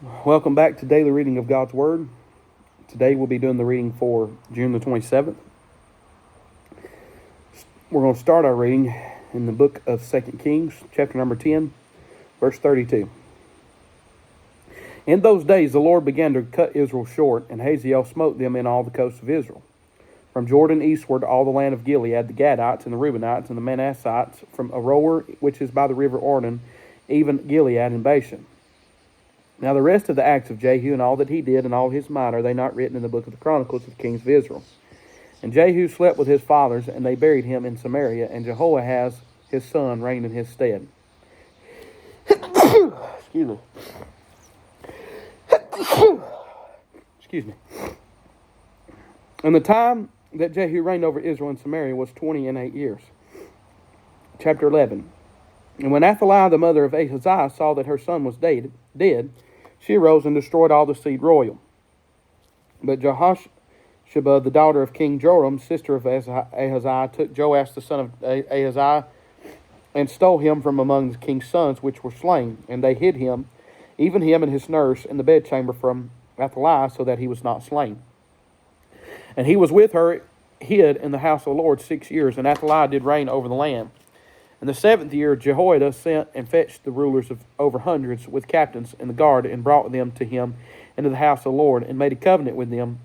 Welcome back to Daily Reading of God's Word. Today we'll be doing the reading for June the 27th. We're going to start our reading in the book of 2 Kings, chapter number 10, verse 32. In those days the Lord began to cut Israel short, and Hazael smote them in all the coasts of Israel. From Jordan eastward, all the land of Gilead, the Gadites and the Reubenites and the Manassites, from Aroer, which is by the river Ornan, even Gilead and Bashan. Now the rest of the acts of Jehu and all that he did and all his might, are they not written in the book of the Chronicles of the kings of Israel? And Jehu slept with his fathers, and they buried him in Samaria, and Jehoahaz his son reigned in his stead. Excuse me. Excuse me. And the time that Jehu reigned over Israel and Samaria was 28 years. Chapter 11. And when Athaliah, the mother of Ahaziah, saw that her son was dead, she arose and destroyed all the seed royal. But Jehosheba, the daughter of King Joram, sister of Ahaziah, took Joash the son of Ahaziah and stole him from among the king's sons which were slain. And they hid him, even him and his nurse, in the bedchamber from Athaliah, so that he was not slain. And he was with her hid in the house of the Lord 6 years, and Athaliah did reign over the land. In the 7th year, Jehoiada sent and fetched the rulers of over hundreds with captains in the guard, and brought them to him into the house of the Lord, and made a covenant with them,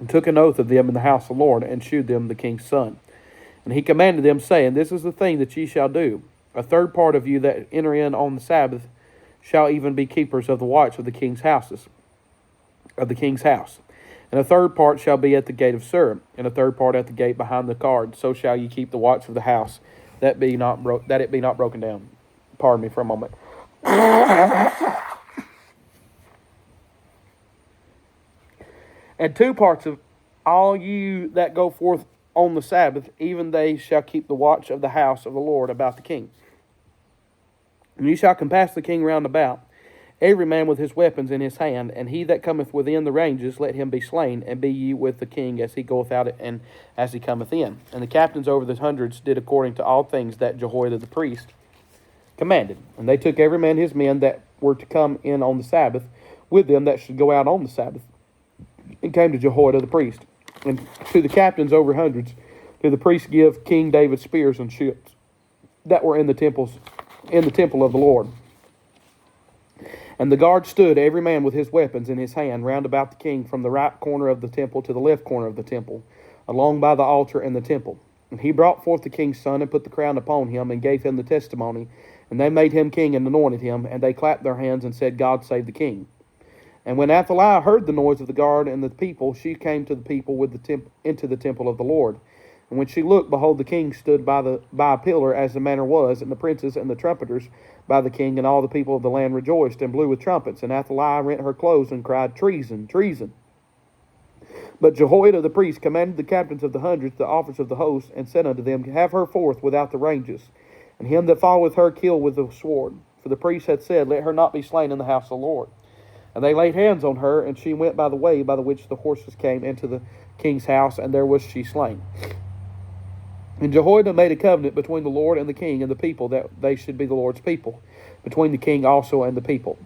and took an oath of them in the house of the Lord, and shewed them the king's son. And he commanded them, saying, This is the thing that ye shall do. A third part of you that enter in on the Sabbath shall even be keepers of the watch of the king's house. And a third part shall be at the gate of Sur, and a third part at the gate behind the guard. So shall ye keep the watch of the house, that it be not broken down. Pardon me for a moment. And two parts of all you that go forth on the Sabbath, even they shall keep the watch of the house of the Lord about the king. And you shall compass the king round about, every man with his weapons in his hand, and he that cometh within the ranges, let him be slain, and be ye with the king as he goeth out and as he cometh in. And the captains over the hundreds did according to all things that Jehoiada the priest commanded. And they took every man his men that were to come in on the Sabbath, with them that should go out on the Sabbath, and came to Jehoiada the priest. And to the captains over hundreds did the priest give King David spears and shields that were in the temple of the Lord. And the guard stood, every man with his weapons in his hand, round about the king, from the right corner of the temple to the left corner of the temple, along by the altar and the temple. And he brought forth the king's son, and put the crown upon him, and gave him the testimony. And they made him king, and anointed him. And they clapped their hands, and said, God save the king. And when Athaliah heard the noise of the guard and the people, she came to the people into the temple of the Lord. And when she looked, behold, the king stood by a pillar, as the manner was, and the princes and the trumpeters by the king, and all the people of the land rejoiced and blew with trumpets. And Athaliah rent her clothes and cried, Treason, treason. But Jehoiada the priest commanded the captains of the hundreds, the officers of the host, and said unto them, Have her forth without the ranges, and him that followeth her kill with the sword. For the priest had said, Let her not be slain in the house of the Lord. And they laid hands on her, and she went by the way by the which the horses came into the king's house, and there was she slain. And Jehoiada made a covenant between the Lord and the king and the people, that they should be the Lord's people, between the king also and the people.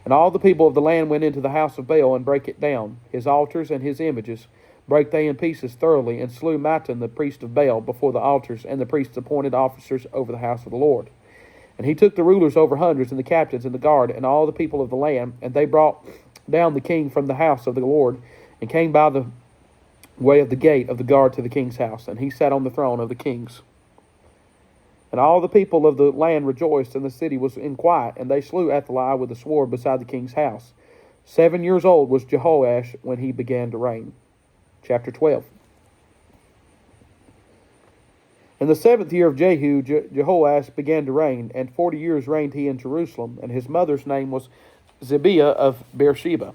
And all the people of the land went into the house of Baal, and brake it down. His altars and his images brake they in pieces thoroughly, and slew Mattan the priest of Baal before the altars, and the priests appointed officers over the house of the Lord. And he took the rulers over hundreds, and the captains, and the guard, and all the people of the land, and they brought down the king from the house of the Lord, and came by the way of the gate of the guard to the king's house, and he sat on the throne of the kings. And all the people of the land rejoiced, and the city was in quiet, and they slew Athaliah with a sword beside the king's house. 7 years old was Jehoash when he began to reign. Chapter 12. In the 7th year of Jehu, Jehoash began to reign, and 40 years reigned he in Jerusalem, and his mother's name was Zibiah of Beersheba.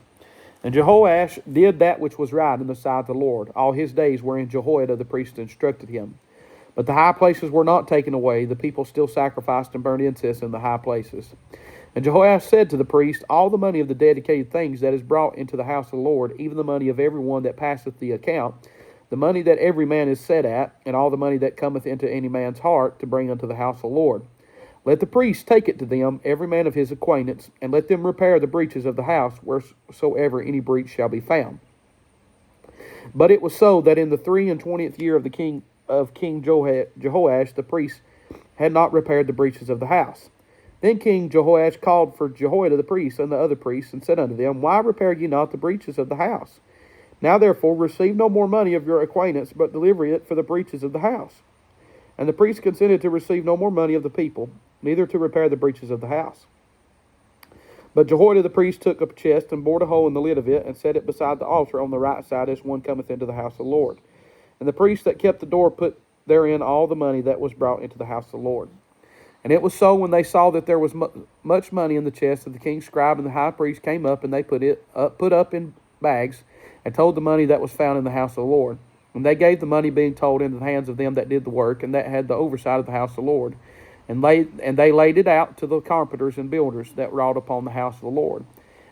And Jehoash did that which was right in the sight of the Lord all his days, wherein Jehoiada the priest instructed him. But the high places were not taken away. The people still sacrificed and burned incense in the high places. And Jehoash said to the priest, All the money of the dedicated things that is brought into the house of the Lord, even the money of every one that passeth the account, the money that every man is set at, and all the money that cometh into any man's heart to bring unto the house of the Lord, Let the priests take it to them, every man of his acquaintance, and let them repair the breaches of the house, wheresoever any breach shall be found. But it was so that in the 23rd year of the King Jehoash, the priests had not repaired the breaches of the house. Then King Jehoash called for Jehoiada the priest and the other priests, and said unto them, Why repair ye not the breaches of the house? Now therefore receive no more money of your acquaintance, but deliver it for the breaches of the house. And the priests consented to receive no more money of the people, neither to repair the breaches of the house. But Jehoiada the priest took up a chest, and bored a hole in the lid of it, and set it beside the altar on the right side, as one cometh into the house of the Lord. And the priest that kept the door put therein all the money that was brought into the house of the Lord. And it was so, when they saw that there was much money in the chest, that the king's scribe and the high priest came up, and they put up in bags, and told the money that was found in the house of the Lord. And they gave the money, being told, into the hands of them that did the work, and that had the oversight of the house of the Lord. And they laid it out to the carpenters and builders that wrought upon the house of the Lord,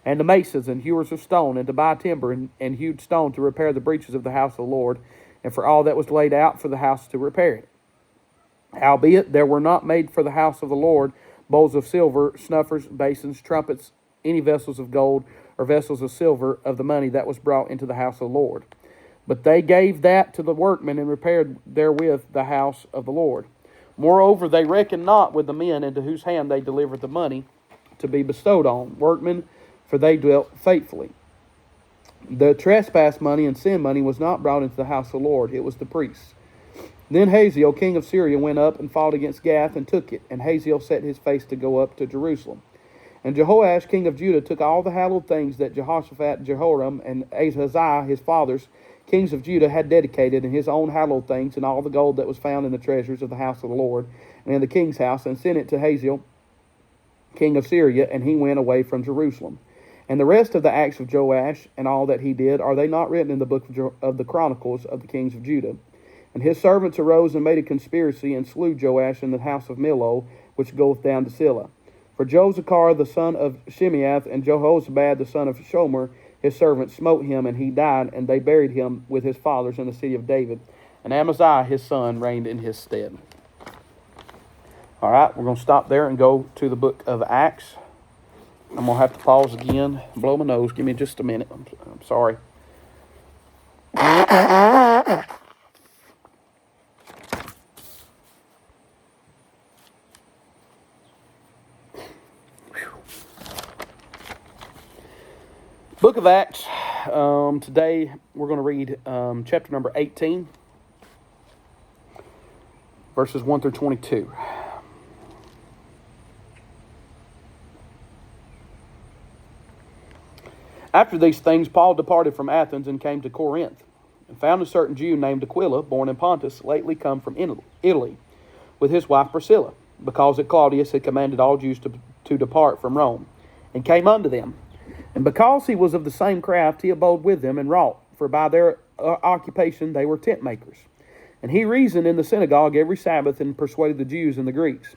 and the masons and hewers of stone, and to buy timber and hewed stone to repair the breaches of the house of the Lord, and for all that was laid out for the house to repair it. Howbeit there were not made for the house of the Lord bowls of silver, snuffers, basins, trumpets, any vessels of gold, or vessels of silver of the money that was brought into the house of the Lord. But they gave that to the workmen, and repaired therewith the house of the Lord. Moreover, they reckoned not with the men into whose hand they delivered the money to be bestowed on workmen, for they dwelt faithfully. The trespass money and sin money was not brought into the house of the Lord, it was the priests. Then Hazael, king of Syria, went up and fought against Gath, and took it. And Hazael set his face to go up to Jerusalem. And Jehoash, king of Judah, took all the hallowed things that Jehoshaphat, Jehoram, and Ahaziah, his fathers, kings of Judah, had dedicated, and his own hallowed things, and all the gold that was found in the treasures of the house of the Lord, and in the king's house, and sent it to Hazael, king of Syria, and he went away from Jerusalem. And the rest of the acts of Joash, and all that he did, are they not written in the book of the Chronicles of the kings of Judah? And his servants arose and made a conspiracy, and slew Joash in the house of Millo, which goeth down to Silla. For Josachar the son of Shimeath, and Jehozabad the son of Shomer, his servant, smote him, and he died, and they buried him with his fathers in the city of David. And Amaziah his son reigned in his stead. All right, we're going to stop there and go to the book of Acts. I'm going to have to pause again, blow my nose. Give me just a minute. I'm sorry. Book of Acts. Today we're going to read chapter number 18, verses 1 through 22. After these things, Paul departed from Athens and came to Corinth, and found a certain Jew named Aquila, born in Pontus, lately come from Italy, with his wife Priscilla, because that Claudius had commanded all Jews to depart from Rome, and came unto them. And because he was of the same craft, he abode with them and wrought, for by their occupation they were tent makers. And he reasoned in the synagogue every Sabbath, and persuaded the Jews and the Greeks.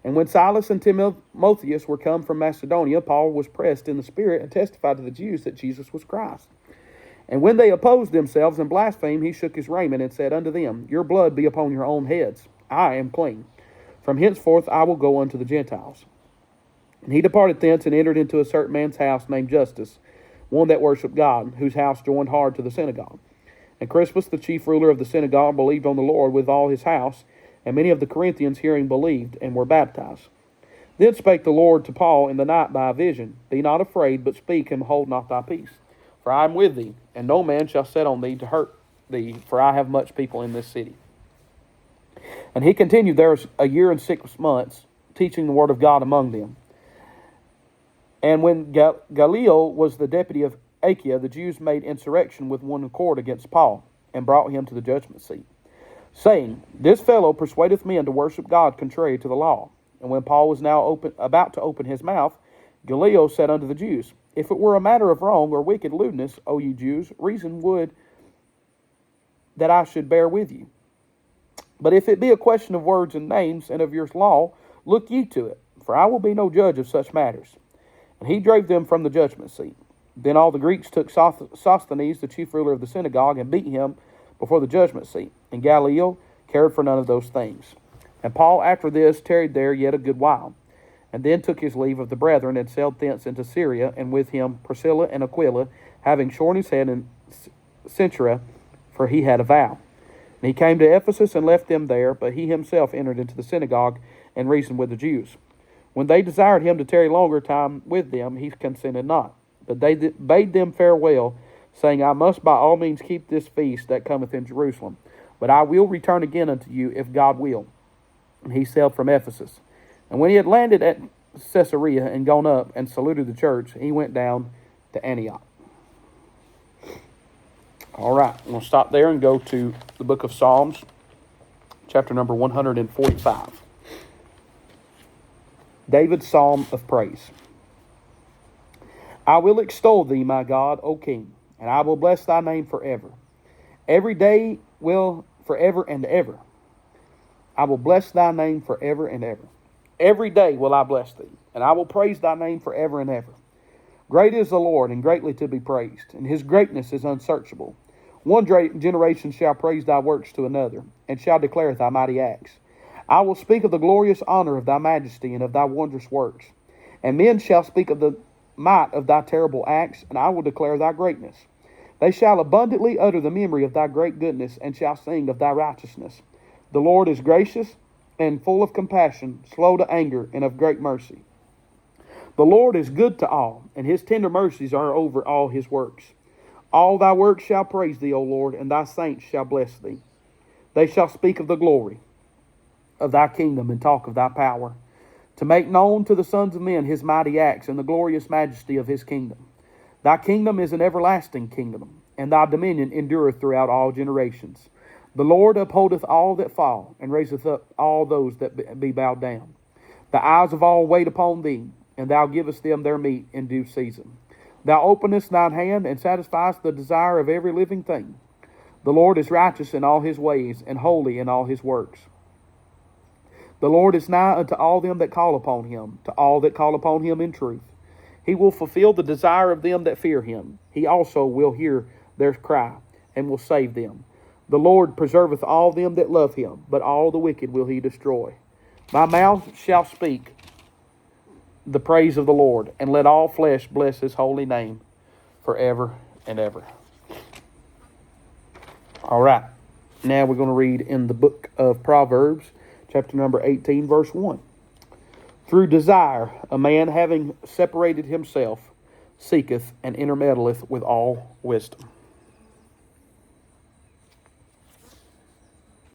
And when Silas and Timotheus were come from Macedonia, Paul was pressed in the spirit, and testified to the Jews that Jesus was Christ. And when they opposed themselves and blasphemed, he shook his raiment, and said unto them, Your blood be upon your own heads. I am clean. From henceforth I will go unto the Gentiles. And he departed thence, and entered into a certain man's house named Justus, one that worshipped God, whose house joined hard to the synagogue. And Crispus, the chief ruler of the synagogue, believed on the Lord with all his house, and many of the Corinthians hearing believed, and were baptized. Then spake the Lord to Paul in the night by a vision, Be not afraid, but speak, and hold not thy peace. For I am with thee, and no man shall set on thee to hurt thee, for I have much people in this city. And he continued there a year and 6 months, teaching the word of God among them. And when Gallio was the deputy of Achaia, the Jews made insurrection with one accord against Paul, and brought him to the judgment seat, saying, This fellow persuadeth men to worship God contrary to the law. And when Paul was now about to open his mouth, Gallio said unto the Jews, If it were a matter of wrong or wicked lewdness, O ye Jews, reason would that I should bear with you. But if it be a question of words and names, and of your law, look ye to it, for I will be no judge of such matters. And he drave them from the judgment seat. Then all the Greeks took Sosthenes, the chief ruler of the synagogue, and beat him before the judgment seat. And Gallio cared for none of those things. And Paul after this tarried there yet a good while, and then took his leave of the brethren, and sailed thence into Syria, and with him Priscilla and Aquila, having shorn his head in Cenchrea, for he had a vow. And he came to Ephesus and left them there, but he himself entered into the synagogue and reasoned with the Jews. When they desired him to tarry longer time with them, he consented not. But they bade them farewell, saying, I must by all means keep this feast that cometh in Jerusalem. But I will return again unto you, if God will. And he sailed from Ephesus. And when he had landed at Caesarea and gone up and saluted the church, he went down to Antioch. All right, we'll stop there and go to the book of Psalms, chapter number 145. David's Psalm of Praise. I will extol thee, my God, O King, and I will bless thy name forever. Every day will forever and ever. I will bless thy name forever and ever. Every day will I bless thee, and I will praise thy name forever and ever. Great is the Lord, and greatly to be praised, and his greatness is unsearchable. One generation shall praise thy works to another, and shall declare thy mighty acts. I will speak of the glorious honor of thy majesty and of thy wondrous works. And men shall speak of the might of thy terrible acts, and I will declare thy greatness. They shall abundantly utter the memory of thy great goodness, and shall sing of thy righteousness. The Lord is gracious and full of compassion, slow to anger, and of great mercy. The Lord is good to all, and his tender mercies are over all his works. All thy works shall praise thee, O Lord, and thy saints shall bless thee. They shall speak of the glory of thy kingdom, and talk of thy power, to make known to the sons of men his mighty acts, and the glorious majesty of his kingdom. Thy kingdom is an everlasting kingdom, and thy dominion endureth throughout all generations. The Lord upholdeth all that fall, and raiseth up all those that be bowed down. The eyes of all wait upon thee, and thou givest them their meat in due season. Thou openest thine hand, and satisfiest the desire of every living thing. The Lord is righteous in all his ways, and holy in all his works. The Lord is nigh unto all them that call upon him, to all that call upon him in truth. He will fulfill the desire of them that fear him. He also will hear their cry, and will save them. The Lord preserveth all them that love him, but all the wicked will he destroy. My mouth shall speak the praise of the Lord, and let all flesh bless his holy name forever and ever. All right, now we're going to read in the book of Proverbs, chapter number 18, verse 1. Through desire, a man having separated himself, seeketh and intermeddleth with all wisdom.